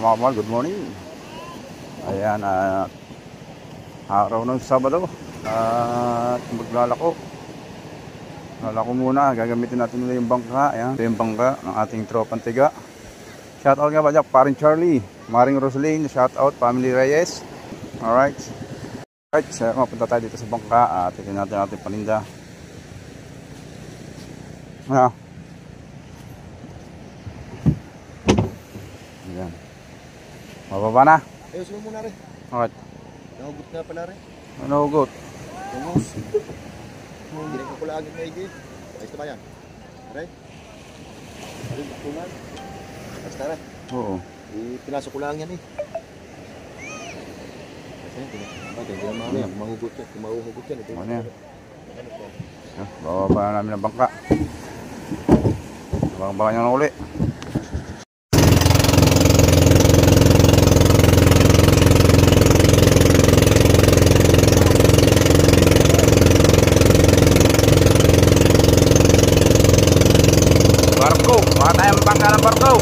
mga kamahal, good morning. Ayan, araw ng Sabado at maglalako. Lalako muna, gagamitin natin nila yung bangka. Ayan, ito yung bangka ng ating tropang tiga. Shoutout nga ba dyan, paring Charlie, Maring Rosaline, shoutout, family Reyes. Alright. Alright, so mapunta tayo dito sa bangka at tignan natin ating paninda. Ayan. Ayan. Mababa na. Ayos mo muna rin. Alright. Nahugot nga pala rin. Ano hugot? Tungos. Hindi ko pala agad maigi. Ayos na ba yan? Aray? Aray, bukungan. Ayos na rin. Oo. Pinasok ko lang yan eh. Kasi hindi na mamaya. Mahugot yan. Kung mahuhugot yan. Ano yan? Bababa na namin ang bangka. Baka niya na uli. Barko, baka tayong bangka ng barko.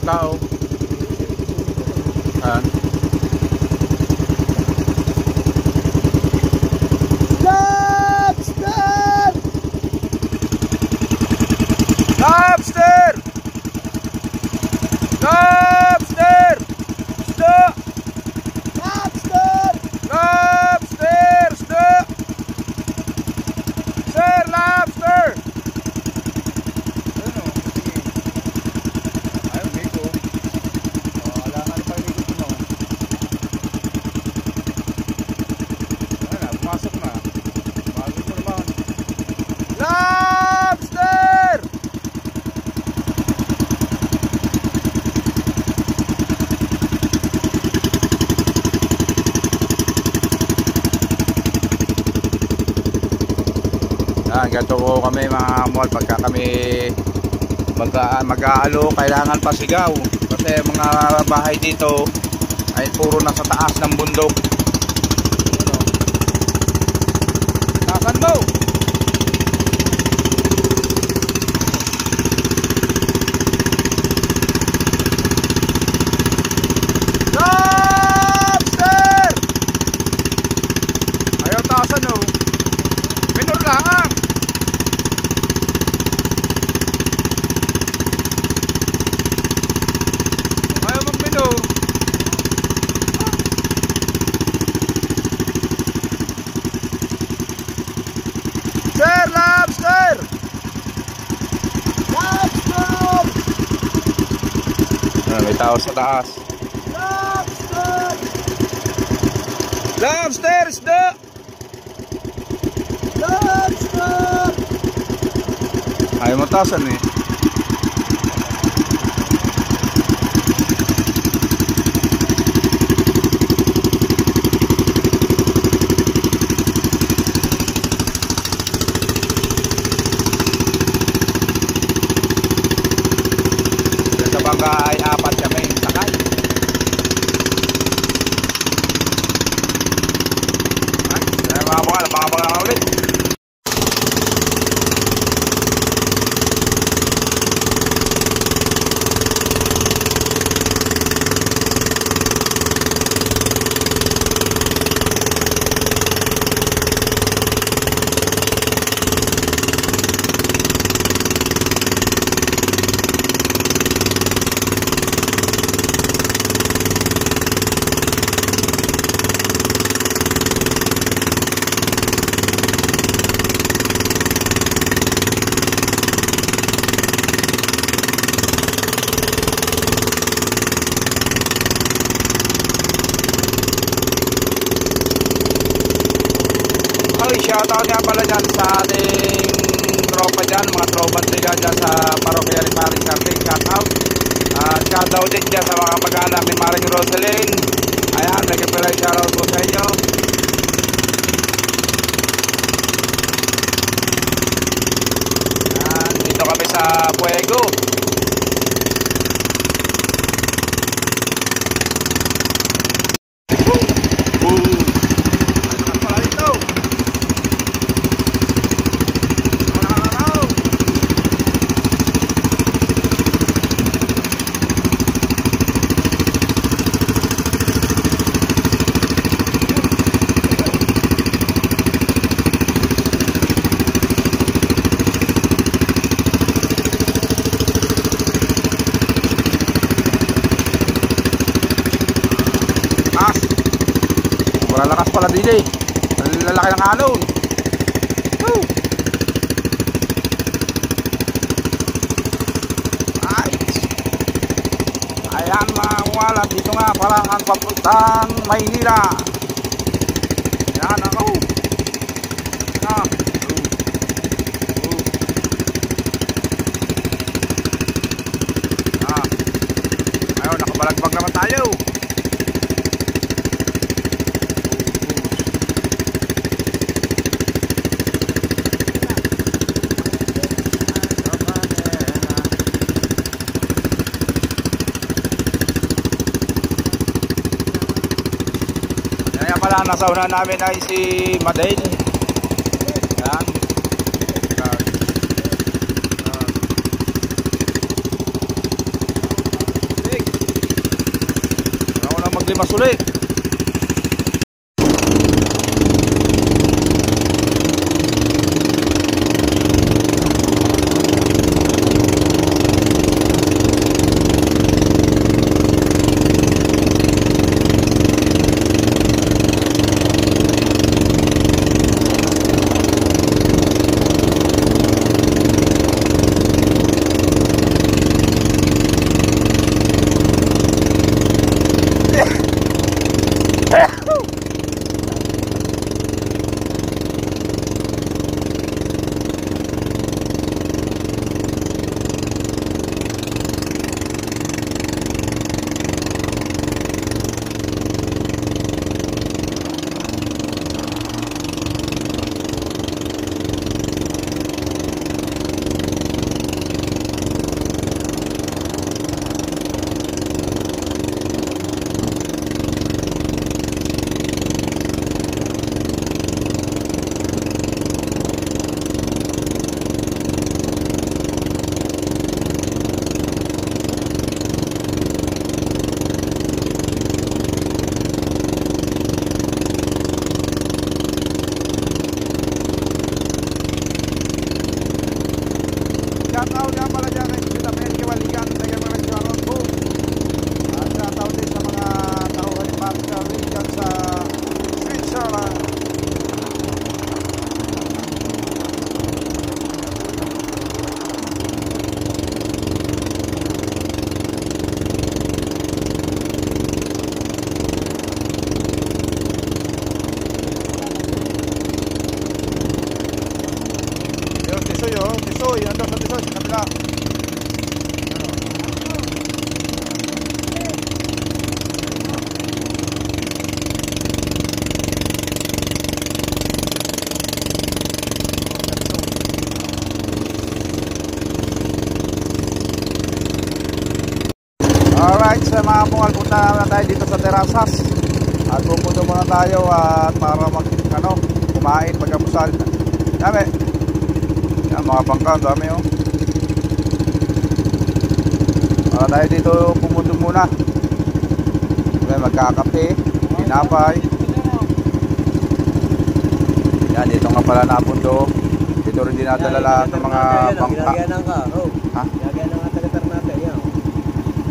Tao. Lobster! Lobster! Lobster! Stop! Lobster! Lobster! Stop! Sir, lobster! Lobster! Ganito po kami mga mall pagka kami mag-aalo, kailangan pasigaw kasi mga bahay dito ay puro nasa taas ng bundok. Tasan mo! Lobster! Ayaw tasan oh. Minor lang. Ayaw magminor. Sir, lobster! Lobster! May tao sa taas. Lobster! Lobster, isda! Lobster! Ayaw matasan eh. Sa bangka ay 4 kami sakay. Ay, mga bangka ulit. Shoutout nga pala dyan sa ating tropa dyan, mga tropa tiga dyan sa parokya ni Maring Charlie. Shoutout. Shoutout din dyan sa mga mag-anak ni Maring Rosaline. Ayan, nagkipilay shoutout po sa inyo. Ayan, dito kami sa Puego. Malalakas pala DJ. Lalaki ng alon. Woo! Nice. Ayan mga wala. Dito nga parang ang papuntang Maynila. Ayan ako. Ayan. Ayun, nakabalagbag naman tayo. Pala nasa una namin ay si Madel. Yan. Ako na maglimas ulit. Shoutout nga pala dyan kay Sila Mary Waligan, taga mga Sharon po. At shoutout din sa mga tauhan ni Master Lee dyan sa Switzerland. Tisoy, ando sa Tisoy, sa kabila. Alright, sa mga pungal, punta na tayo dito sa terasas. At pupunta muna tayo at para kumain, pagkamusal. Dami. Yan, mga bangka, dami oh. Para tayo dito pumunta muna. Magkakape, pinapay. Yan, dito nga pala napundo. Dito rin dinadala lahat ng mga bangka.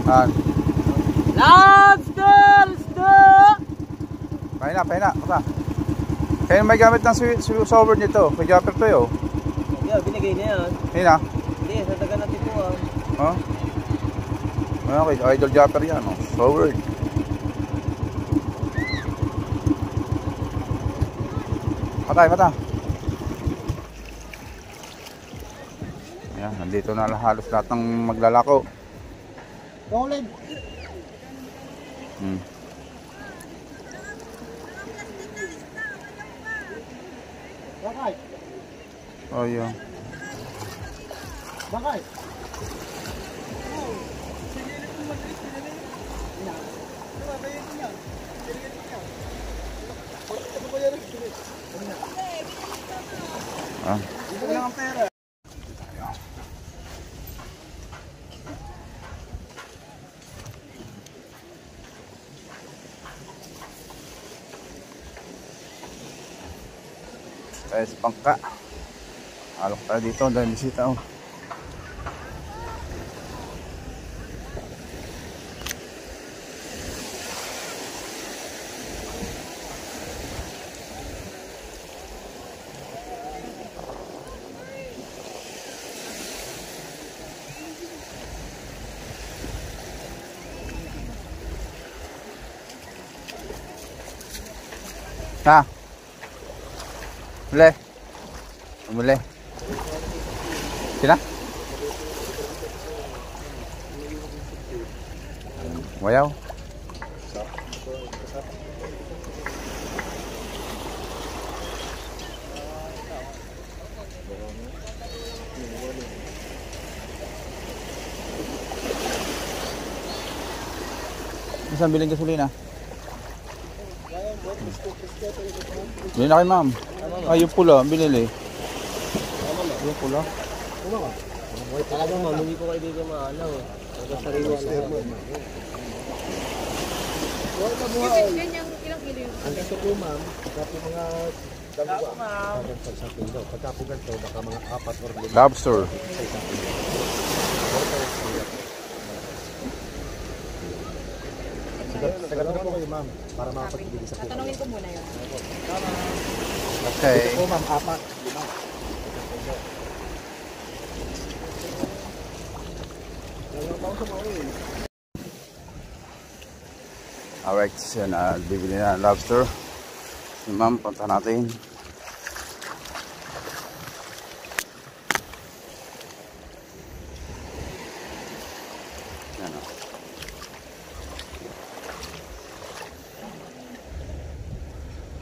Ha? Lobster! Paina, basta. Kaya may gamit ng sober nito. May japper to yun. Yeah, binigay niya yan. Hina? Hindi, sa taga natin po ah. Oh? Okay, idol japper yan. Oh. Sober. Mata. Ayan, nandito na halos lahat ng maglalako. Golden. Bakay. Oh, yun. Bakay. Ah. Ito lang ang pera. Tayo sa bangka. Alok tayo dito, dahil bisita oh. Ha? Muli. Sina? Wayaw. Isang biling gasolina. Bili na kay ma'am. Ay, yung pula, binili. Yung pula. Talagang ma'am, hindi ko kayo dito maalaw eh. Talagang sariwa lang. Ganyang ilang kilo yung Ang gusto ko ma'am, pagka mga dalawa, parang sa isang kilo. Pagka po ganito, baka mga 4 or 5 Lobster. sa isang kilo. Sagat na po kayo ma'am, para makapagbili sa po. tatanungin ko muna yun. Okay. Ito po ma'am, 4, 5. Alright, yan na, bibili na ng lobster. Si ma'am, punta natin. Yan o.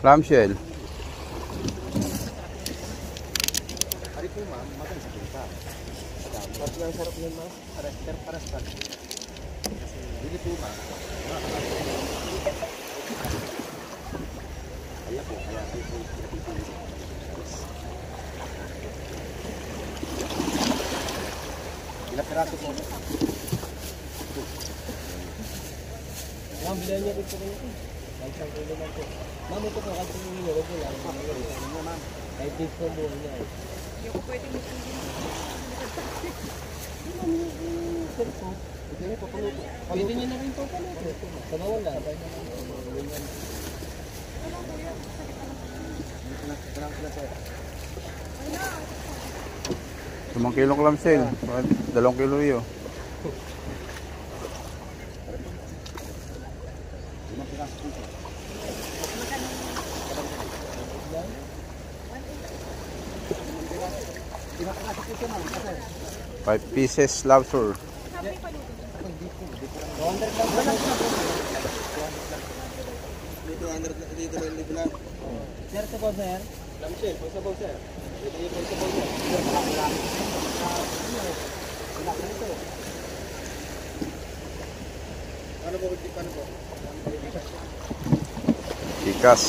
Clamshell. Ari po ma'am, maganda sa kita. Sarap lang sarap yun ma'am, paras. Hindi po ma'am. Kaya po ilang peraso po? Ma'am, bilan niya rin po kayo ito. Kahit isang kilo lang po. Ma'am, ito po, kahit isang kilo, wag mo lang. Kahit din po buhay niya eh. Yung pwede mo Pwede nyo na rin po pala. Sa bawal lang. Limang kilo clamshell. 2 kilo iyo. Five pieces lobster. Sir, sa bawal sir. Lamshell, sa bawal sir. Pwede nyo po sa bawal sir. Ikas.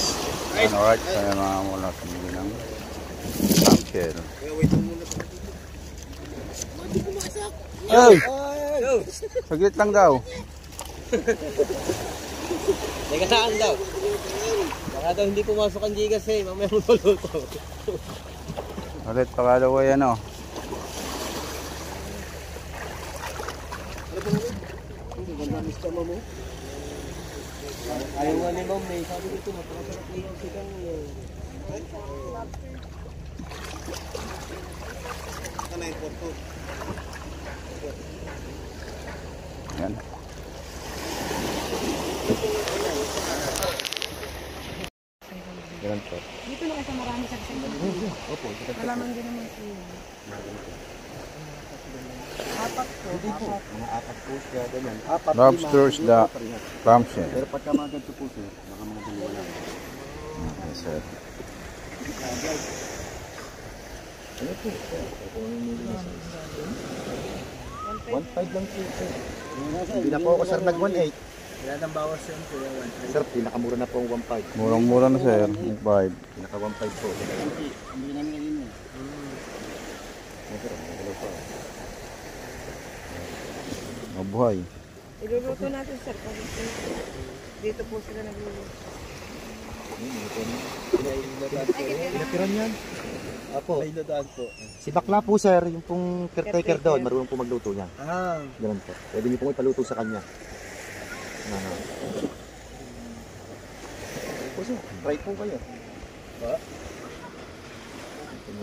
Alright, kaya mga mula pumili ng clamshell. Ay! Saglit lang daw. Teka saan daw? Baka daw hindi pumasok ang gigas eh. Mamaya mo luluto. Ulit pakalawa yan o. Ayaw nga ni Ma'am May. Sabi dito na, pakasarap niyo ang sigang eh. Yan. Ganun po. Dito na kasi marami sa kasama. Opo. Malaman din naman siya. Apat po. Mga 4 po siya, ganyan. 4, Lobsters, the clamshell. Pero pagka mga ganito po sir, baka mga dalawa lang. Okay, sir. Ano po? 1.5 lang po sir. Hindi na po ako sir nag-1.8. Wala nang bawas yun po yung 1. Sir, pinakamura na po ang 1.5. Murang-mura na sir. 5. Pinaka 1.5 po. Hindi namin naging eh. Mabuhay. Iluluto natin sir. Dito po sila nagluluto. Pinapiran yan? Apo. May ladaan po. Si Bakla po sir, yung pong caretaker doon, marunong po magluto niya. Ah. Ganun po. Pwede niyo pong ipaluto sa kanya. Po sir, try po kayo.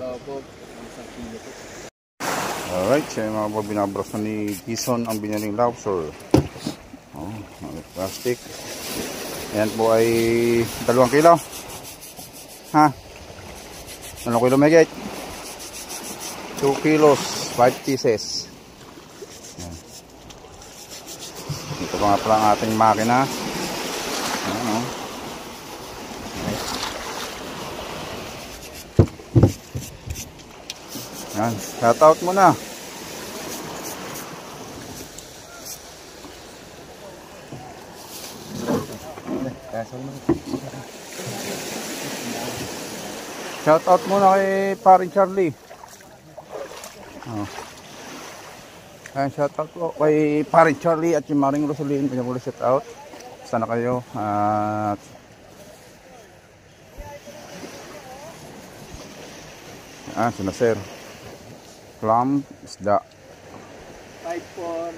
Opo. Ang sakilo po. Alright, siya yung mga binabras na ni Jason ang binaling lobster. Oh, plastic. Ayan po ay 2 kilo. Ha? 2 kilo megate? 2 kilos, 5 pieces. Ayan. Ito pa nga pala ang ating makina. Ayan o. Ayan, shout out muna. Shout out muna kay Paring Charlie. Oh. Ayan, shout out po kay Paring Charlie at yung Maring Rosalyn. Kanya po shout out. Sana kayo. At sina sir. Clam isda. 5-4.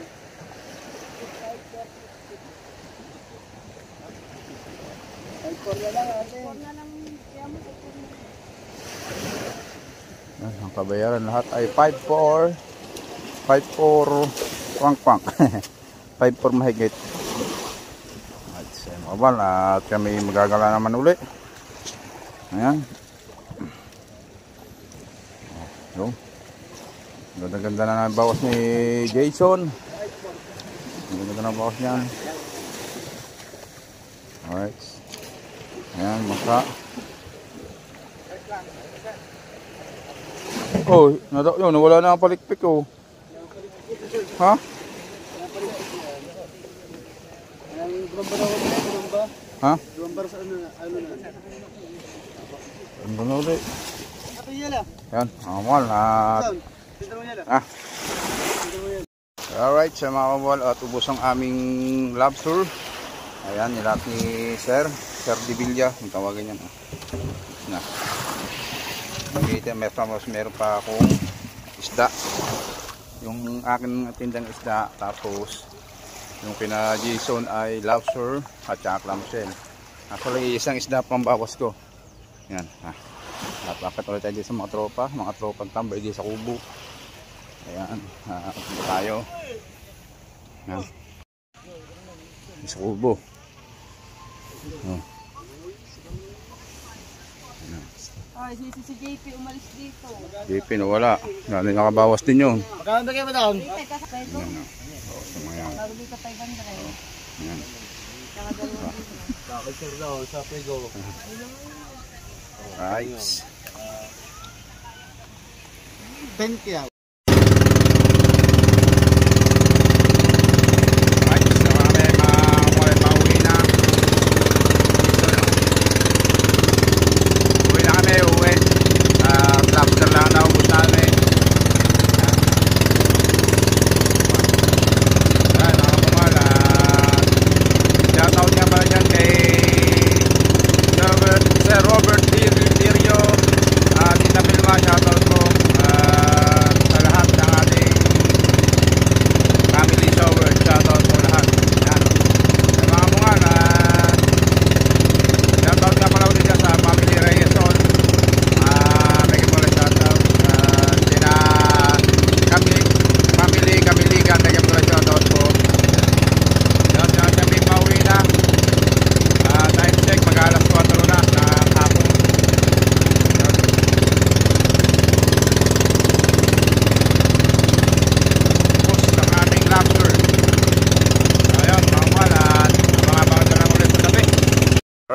Ang kabayaran lahat ay 5-4. 5-4 kwang-kwang. 5-4 mahigit. At sa mabal at kami magagala naman uli. Ayan. Yung ganda-ganda na ng bawas ni Jason. Ganda-ganda na bawas niyan. Alright. Ayan, maka. Oh, nawala na ang palikpik oh. Ha? Ha? Ano na ulit? Yan, amal at alright, sa mga kabal at ubos ang aming lobster. Ayan, nilat ni Sir Divilla, ang tawagan yan. Na. Meron pa akong isda. yung akin tindang isda, tapos yung kina Jason ay lobster at saka clamshell. Actually, isang isda pang bawas ko. Yan. Napakit ulit tayo dito sa mga tropang tambay dito sa kubo. Ayan. Tayo. Yan. Sa kubo. Ay, si JP umalis dito. JP na wala. Nakabawas din yun. Magkano kayo ba doon? JP, kasapayto. Yan. Yan. Bago dito 500. Yan. Saka dalawang dito. Bakit sir daw sa Pego? Right. 10 kaya.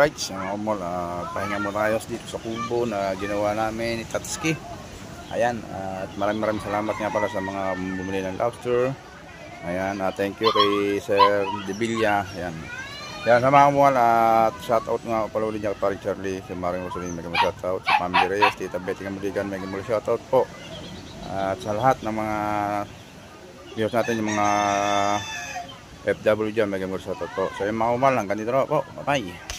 Right, mga umol, pahinga mo tayo dito sa kubo na ginawa namin ni Tatsuki. Ayan, at maraming salamat nga pala sa mga bumili ng lobster. Ayan, thank you kay Sir Debilla. Ayan, sa mga umol, at shoutout nga pala ulit niya kay Paring Charlie, si Maring Rosalyn, may shoutout, sa Family Reyes, Tita Betty Kamaligan, may shoutout po. At sa lahat ng mga viewers natin, yung mga FW dyan, may shoutout po. So yung mga umol lang, ganito po, bye bye.